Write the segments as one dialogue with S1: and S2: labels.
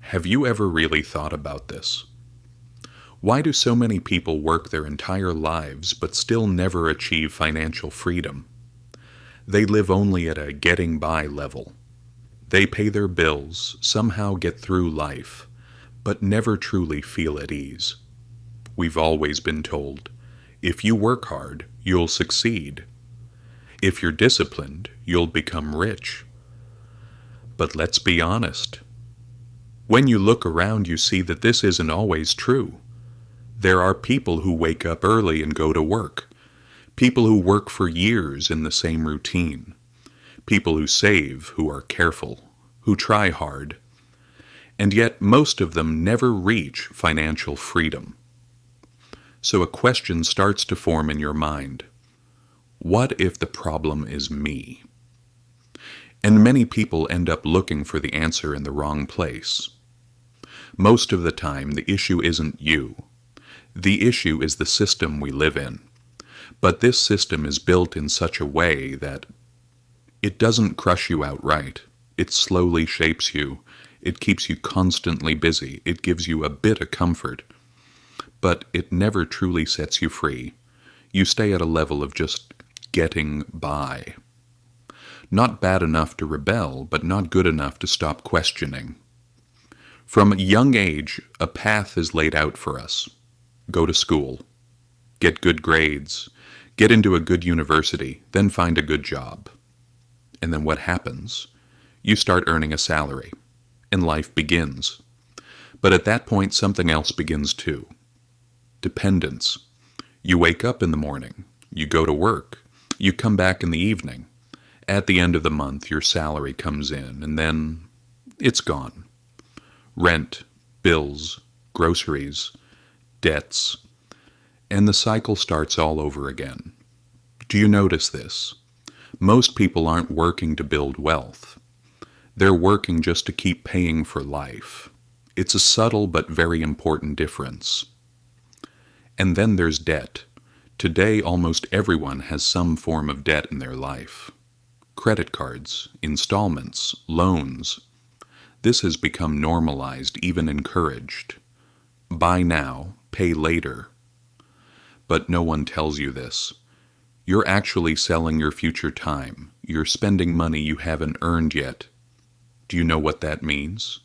S1: Have you ever really thought about this? Why do so many people work their entire lives but still never achieve financial freedom? They live only at a getting by level. They pay their bills, somehow get through life, but never truly feel at ease. We've always been told, if you work hard, you'll succeed. If you're disciplined, you'll become rich. But let's be honest. When you look around, you see that this isn't always true. There are people who wake up early and go to work. People who work for years in the same routine. People who save, who are careful, who try hard. And yet most of them never reach financial freedom. So a question starts to form in your mind. What if the problem is me? And many people end up looking for the answer in the wrong place. Most of the time, the issue isn't you. The issue is the system we live in. But this system is built in such a way that it doesn't crush you outright. It slowly shapes you. It keeps you constantly busy. It gives you a bit of comfort. But it never truly sets you free. You stay at a level of just getting by. Not bad enough to rebel, but not good enough to stop questioning. From a young age, a path is laid out for us. Go to school. Get good grades. Get into a good university. Then find a good job. And then what happens? You start earning a salary. And life begins. But at that point, something else begins too. Dependence. You wake up in the morning. You go to work. You come back in the evening. At the end of the month, your salary comes in, and then it's gone. Rent, bills, groceries, debts, and the cycle starts all over again. Do you notice this? Most people aren't working to build wealth. They're working just to keep paying for life. It's a subtle but very important difference. And then there's debt. Today, almost everyone has some form of debt in their life. Credit cards, installments, loans. This has become normalized, even encouraged. Buy now, pay later. But no one tells you this. You're actually selling your future time. You're spending money you haven't earned yet. Do you know what that means?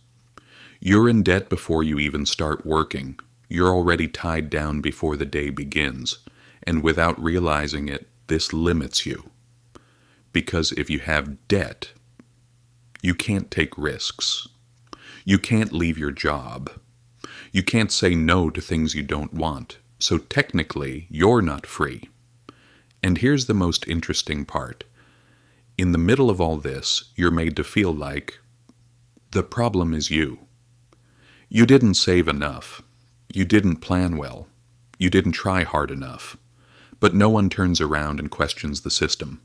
S1: You're in debt before you even start working. You're already tied down before the day begins. And without realizing it, this limits you. Because if you have debt, you can't take risks. You can't leave your job. You can't say no to things you don't want. So technically, you're not free. And here's the most interesting part. In the middle of all this, you're made to feel like the problem is you. You didn't save enough. You didn't plan well. You didn't try hard enough. But no one turns around and questions the system.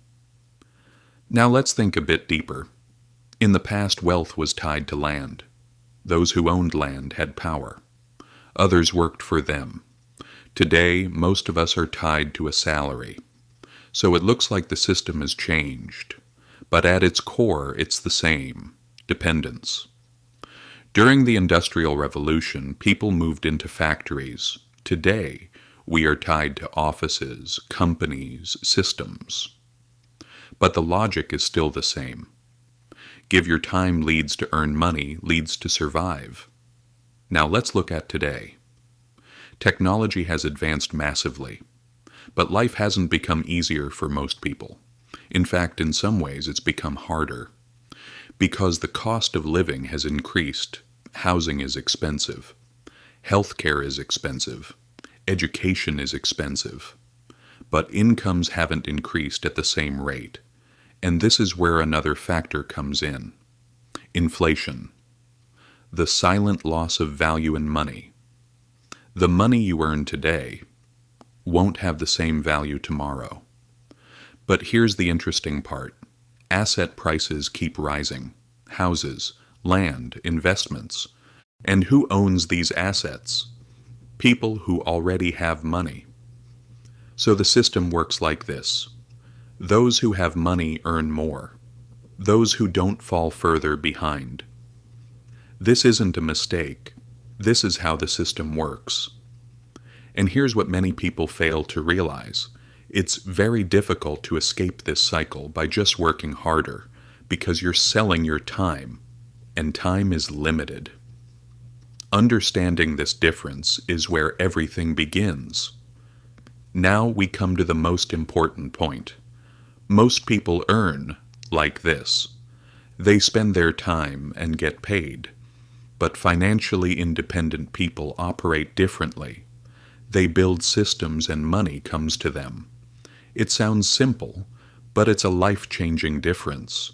S1: Now let's think a bit deeper. In the past, wealth was tied to land. Those who owned land had power. Others worked for them. Today, most of us are tied to a salary. So it looks like the system has changed. But at its core, it's the same: dependence. During the Industrial Revolution, people moved into factories. Today, we are tied to offices, companies, systems. But the logic is still the same. Give your time leads to earn money, leads to survive. Now let's look at today. Technology has advanced massively, but life hasn't become easier for most people. In fact, in some ways, it's become harder. Because the cost of living has increased, housing is expensive, healthcare is expensive, education is expensive, but incomes haven't increased at the same rate. And this is where another factor comes in. Inflation. The silent loss of value in money. The money you earn today won't have the same value tomorrow. But here's the interesting part. Asset prices keep rising. Houses, land, investments. And who owns these assets? People who already have money. So the system works like this. Those who have money earn more. Those who don't fall further behind. This isn't a mistake. This is how the system works. And here's what many people fail to realize. It's very difficult to escape this cycle by just working harder, because you're selling your time, and time is limited. Understanding this difference is where everything begins. Now we come to the most important point. Most people earn like this. They spend their time and get paid. But financially independent people operate differently. They build systems and money comes to them. It sounds simple, but it's a life-changing difference.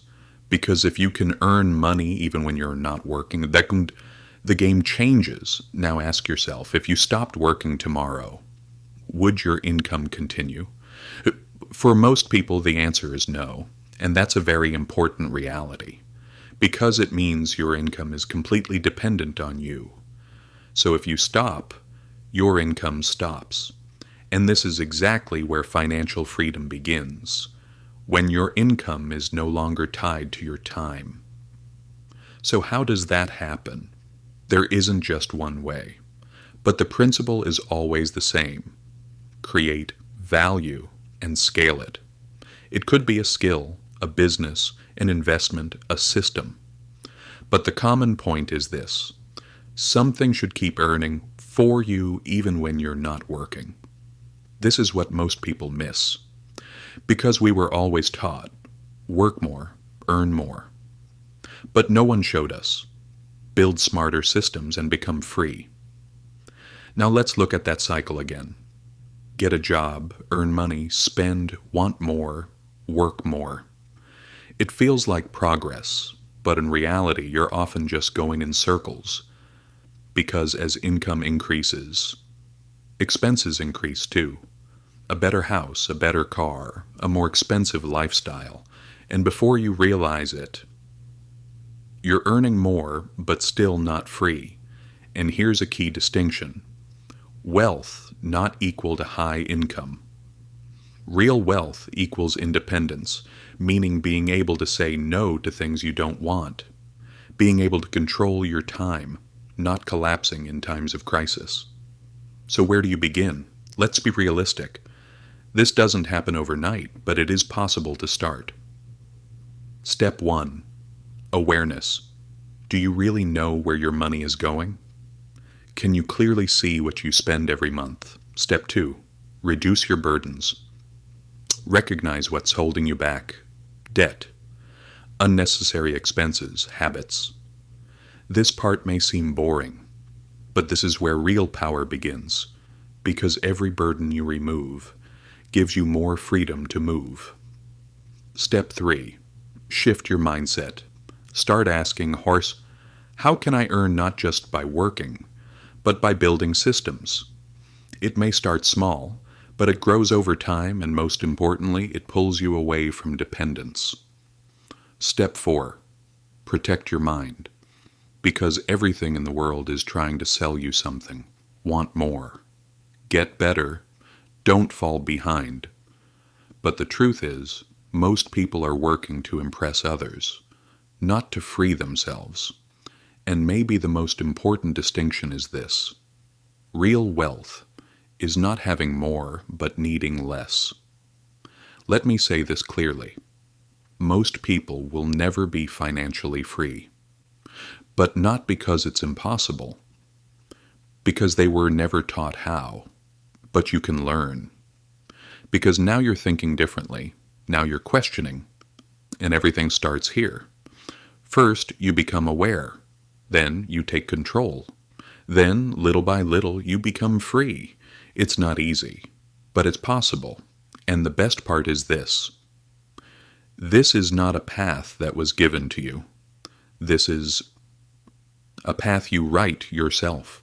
S1: Because if you can earn money even when you're not working, the game changes. Now ask yourself, if you stopped working tomorrow, would your income continue? For most people, the answer is no, and that's a very important reality, because it means your income is completely dependent on you. So if you stop, your income stops. And this is exactly where financial freedom begins, when your income is no longer tied to your time. So how does that happen? There isn't just one way, but the principle is always the same. Create value and scale it. It could be a skill, a business, an investment, a system. But the common point is this: something should keep earning for you even when you're not working. This is what most people miss. Because we were always taught, work more, earn more. But no one showed us, build smarter systems and become free. Now let's look at that cycle again. Get a job, earn money, spend, want more, work more. It feels like progress, but in reality you're often just going in circles, because as income increases, expenses increase too. A better house, a better car, a more expensive lifestyle, and before you realize it, you're earning more but still not free. And here's a key distinction. Wealth not equal to high income. Real wealth equals independence, meaning being able to say no to things you don't want, being able to control your time, not collapsing in times of crisis. So where do you begin? Let's be realistic. This doesn't happen overnight, but it is possible to start. Step 1. Awareness. Do you really know where your money is going? Can you clearly see what you spend every month? Step 2. Reduce your burdens. Recognize what's holding you back. Debt, unnecessary expenses, habits. This part may seem boring, but this is where real power begins, because every burden you remove gives you more freedom to move. Step 3. Shift your mindset. Start asking, how can I earn not just by working, but by building systems? It may start small, but it grows over time, and most importantly, it pulls you away from dependence. Step 4. Protect your mind, because everything in the world is trying to sell you something. Want more. Get better. Don't fall behind. But the truth is, most people are working to impress others, not to free themselves. And maybe the most important distinction is this: real wealth is not having more, but needing less. Let me say this clearly. Most people will never be financially free, but not because it's impossible, because they were never taught how, but you can learn. Because now you're thinking differently, now you're questioning, and everything starts here. First, you become aware. Then you take control. Then, little by little, you become free. It's not easy, but it's possible. And the best part is this. This is not a path that was given to you. This is a path you write yourself.